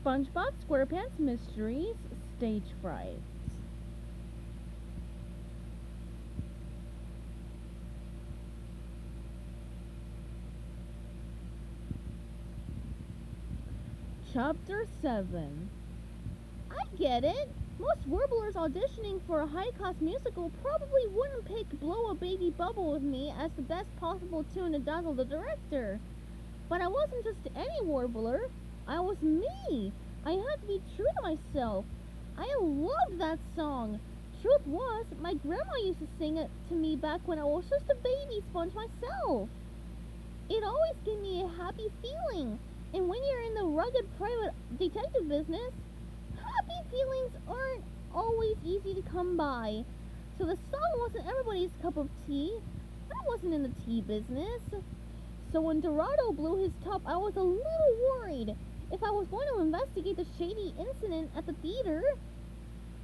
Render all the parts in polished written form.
SpongeBob SquarePants Mysteries Stage Fright. Chapter 7. I get it. Most warblers auditioning for a high-class musical probably wouldn't pick Blow a Baby Bubble with Me as the best possible tune to dazzle the director. But I wasn't just any warbler. I was me. I had to be true to myself. I loved that song. Truth was, my grandma used to sing it to me back when I was just a baby sponge myself. It always gave me a happy feeling. And when you're in the rugged private detective business, happy feelings aren't always easy to come by. So the song wasn't everybody's cup of tea. I wasn't in the tea business. So when Dorado blew his top, I was a little worried. If I was going to investigate the shady incident at the theater,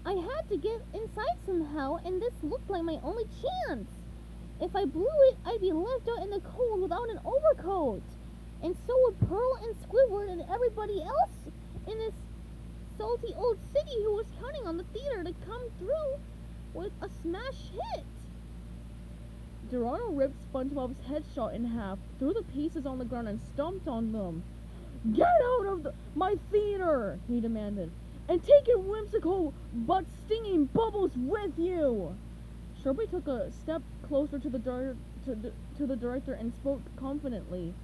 I had to get inside somehow, and this looked like my only chance. If I blew it, I'd be left out in the cold without an overcoat. And so would Pearl and Squidward and everybody else in this salty old city who was counting on the theater to come through with a smash hit. Dorado ripped SpongeBob's headshot in half, threw the pieces on the ground, and stomped on them. "Get out of my theater!" he demanded. "And take your whimsical but stinging bubbles with you!" Sharpie took a step closer to the director and spoke confidently.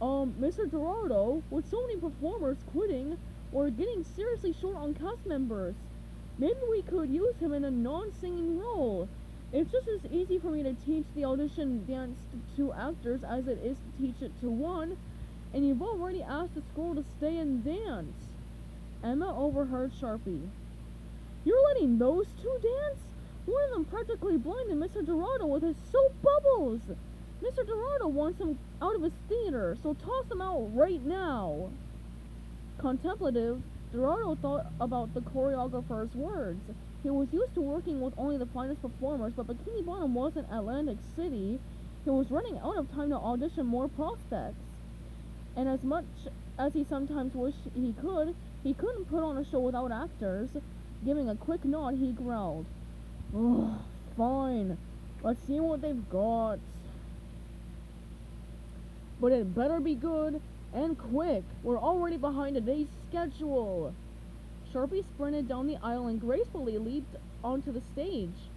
Mr. Dorado, with so many performers quitting, we're getting seriously short on cast members. Maybe we could use him in a non-singing role. It's just as easy for me to teach the audition dance to 2 actors as it is to teach it to 1, and you've already asked the school to stay and dance. Emma overheard Sharpie. "You're letting those 2 dance? One of them practically blinded Mr. Dorado with his soap bubbles. Mr. Dorado wants them out of his theater, so toss them out right now." Contemplative, Dorado thought about the choreographer's words. He was used to working with only the finest performers, but Bikini Bottom wasn't Atlantic City. He was running out of time to audition more prospects. And as much as he sometimes wished he couldn't put on a show without actors. Giving a quick nod, he growled, "Ugh, fine. Let's see what they've got. But it better be good, and quick. We're already behind today's schedule." Sharpie sprinted down the aisle and gracefully leaped onto the stage.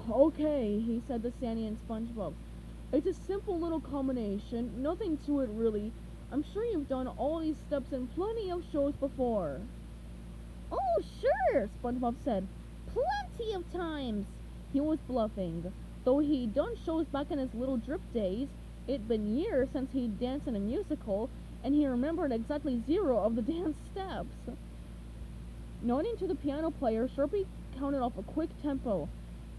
"Okay," he said to Sandy and SpongeBob. "It's a simple little combination, nothing to it really. I'm sure you've done all these steps in plenty of shows before." "Oh, sure," SpongeBob said. "Plenty of times." He was bluffing. Though he'd done shows back in his little drip days, it'd been years since he'd danced in a musical, and he remembered exactly 0 of the dance steps. Nodding to the piano player, Sharpie counted off a quick tempo.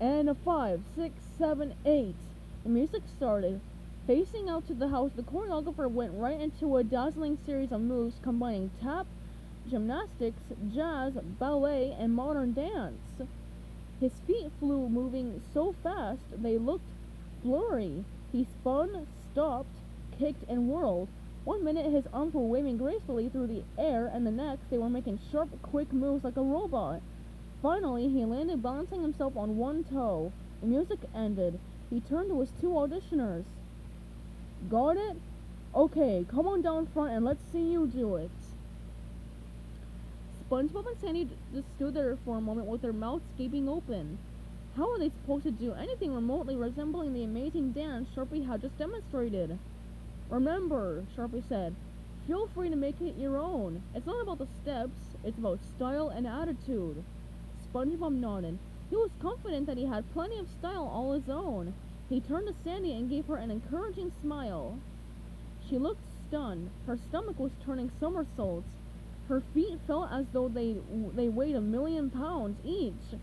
And a 5, 6, 7, 8. The music started. Facing out to the house, the choreographer went right into a dazzling series of moves combining tap, gymnastics, jazz, ballet, and modern dance. His feet flew, moving so fast they looked blurry. He spun, stopped, kicked, and whirled. One minute his arms were waving gracefully through the air, and the next they were making sharp, quick moves like a robot. Finally, he landed, balancing himself on one toe. The music ended. He turned to his 2 auditioners. "Got it? Okay, come on down front and let's see you do it." SpongeBob and Sandy just stood there for a moment with their mouths gaping open. How were they supposed to do anything remotely resembling the amazing dance Sharpie had just demonstrated? "Remember," Sharpie said, "feel free to make it your own. It's not about the steps, it's about style and attitude." SpongeBob nodded. He was confident that he had plenty of style all his own. He turned to Sandy and gave her an encouraging smile. She looked stunned. Her stomach was turning somersaults. Her feet felt as though they weighed 1,000,000 pounds each.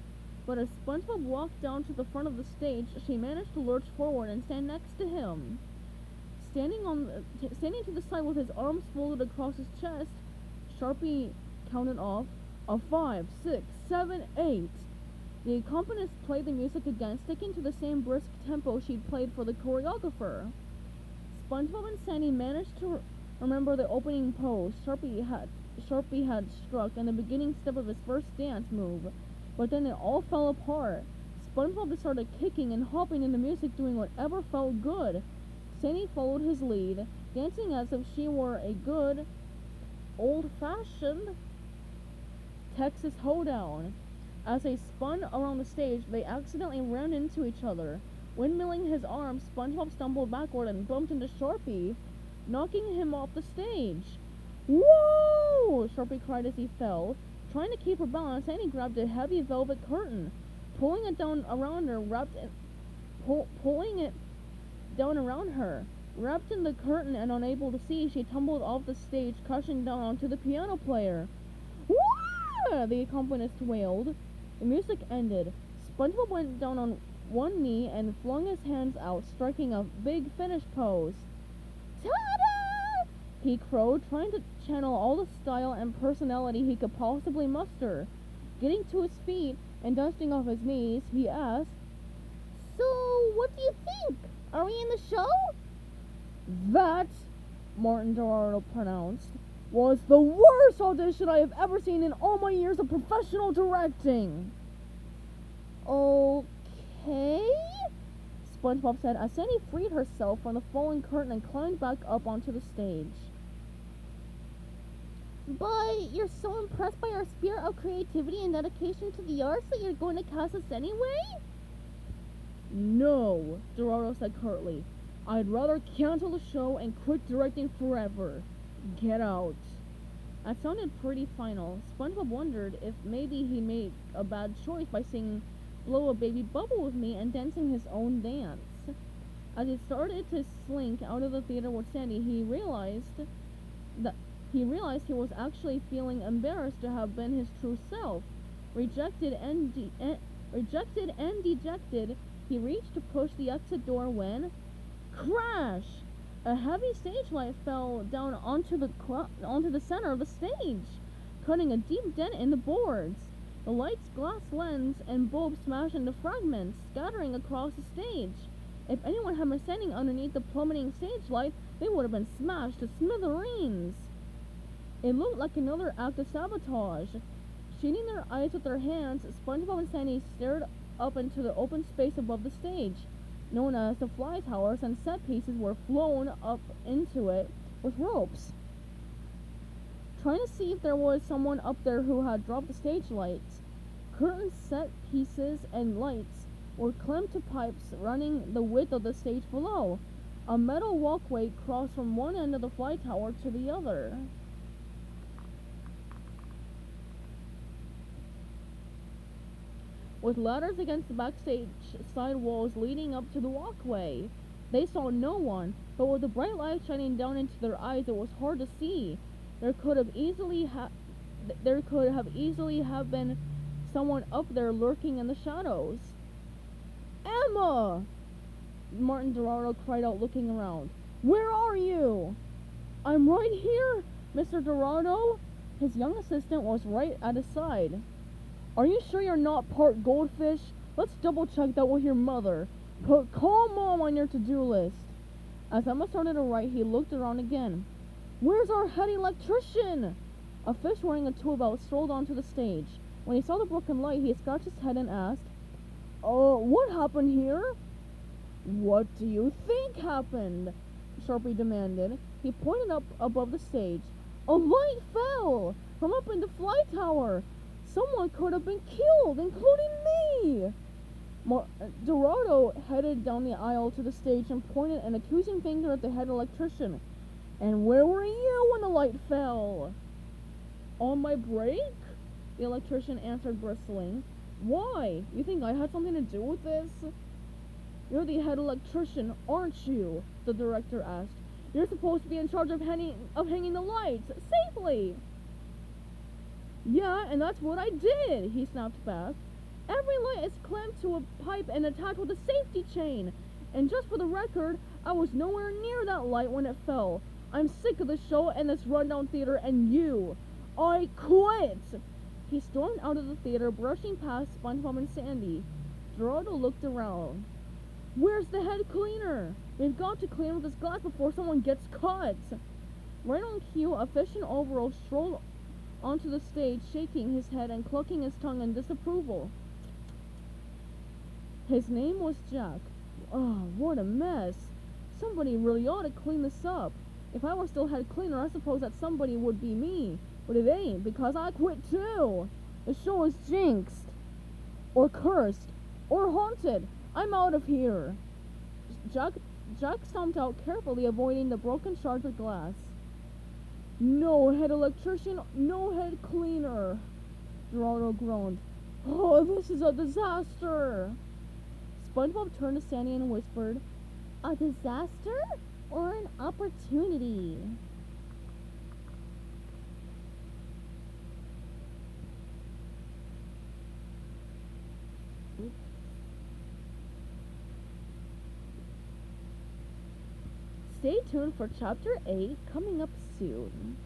But as SpongeBob walked down to the front of the stage, she managed to lurch forward and stand next to him. Standing to the side with his arms folded across his chest, Sharpie counted off a 5, 6, 7, 8. The accompanist played the music again, sticking to the same brisk tempo she'd played for the choreographer. SpongeBob and Sandy managed to Remember the opening pose Sharpie had struck and the beginning step of his first dance move. But then it all fell apart. SpongeBob started kicking and hopping in the music, doing whatever felt good. Sandy followed his lead, dancing as if she were a good, old-fashioned Texas hoedown. As they spun around the stage, they accidentally ran into each other. Windmilling his arms, SpongeBob stumbled backward and bumped into Sharpie, knocking him off the stage. Whoa! Sharpie cried as he fell. Trying to keep her balance, Sandy grabbed a heavy velvet curtain, pulling it down around her, pulling it down around her. Wrapped in the curtain and unable to see, she tumbled off the stage, crashing down onto the piano player. Wah! The accompanist wailed. The music ended. SpongeBob went down on one knee and flung his hands out, striking a big finish pose. Ta-da! He crowed, trying to channel all the style and personality he could possibly muster. Getting to his feet and dusting off his knees, he asked, "So, what do you think? Are we in the show?" "That," Martin Dorado pronounced, "was the worst audition I have ever seen in all my years of professional directing." "Okay," SpongeBob said as Sandy freed herself from the falling curtain and climbed back up onto the stage. "But you're so impressed by our spirit of creativity and dedication to the arts that you're going to cast us anyway?" "No," Dorado said curtly. "I'd rather cancel the show and quit directing forever. Get out." That sounded pretty final. SpongeBob wondered if maybe he made a bad choice by singing "Blow a Baby Bubble with Me" and dancing his own dance. As he started to slink out of the theater with Sandy, he realized he was actually feeling embarrassed to have been his true self. Rejected and dejected, he reached to push the exit door when, crash! A heavy stage light fell down onto the center of the stage, cutting a deep dent in the boards. The light's glass lens and bulb smashed into fragments, scattering across the stage. If anyone had been standing underneath the plummeting stage light, they would have been smashed to smithereens. It looked like another act of sabotage. Shading their eyes with their hands, SpongeBob and Sandy stared up into the open space above the stage, known as the Fly Towers, and set pieces were flown up into it with ropes. Trying to see if there was someone up there who had dropped the stage lights. Curtains, set pieces, and lights were clamped to pipes running the width of the stage below. A metal walkway crossed from one end of the Fly Tower to the other. With ladders against the backstage side walls leading up to the walkway. They saw no one, but with the bright light shining down into their eyes, it was hard to see. There could have easily have been someone up there lurking in the shadows. "Emma!" Martin Dorado cried out, looking around. "Where are you?" "I'm right here, Mr. Dorado." His young assistant was right at his side. "Are you sure you're not part goldfish? Let's double check that with your mother. Call Mom on your to-do list." As Emma started to write, he looked around again. "Where's our head electrician?" A fish wearing a tool belt strolled onto the stage. When he saw the broken light, he scratched his head and asked, "What happened here?" "What do you think happened?" Sharpie demanded. He pointed up above the stage. "A light fell from up in the Fly Tower. Someone could have been killed, including me." Dorado headed down the aisle to the stage and pointed an accusing finger at the head electrician. "And where were you when the light fell?" "On my break?" the electrician answered, bristling. "Why? You think I had something to do with this?" "You're the head electrician, aren't you?" the director asked. "You're supposed to be in charge of hanging the lights safely." "Yeah, and that's what I did," he snapped back. "Every light is clamped to a pipe and attached with a safety chain. And just for the record, I was nowhere near that light when it fell. I'm sick of the show and this rundown theater and you. I quit!" He stormed out of the theater, brushing past SpongeBob and Sandy. Dorado looked around. "Where's the head cleaner? We've got to clean with this glass before someone gets caught." Right on cue, a fish in overalls strolled onto the stage, shaking his head and clucking his tongue in disapproval. His name was Jack. Oh, what a mess. Somebody really ought to clean this up. If I were still head cleaner, I suppose that somebody would be me. But it ain't, because I quit too. The show is jinxed. Or cursed. Or haunted. I'm out of here. Jack stomped out carefully, avoiding the broken shards of glass. No head electrician, no head cleaner. Geraldo groaned. Oh, this is a disaster. SpongeBob turned to Sandy and whispered, a disaster or an opportunity? Stay tuned for Chapter 8 coming up soon.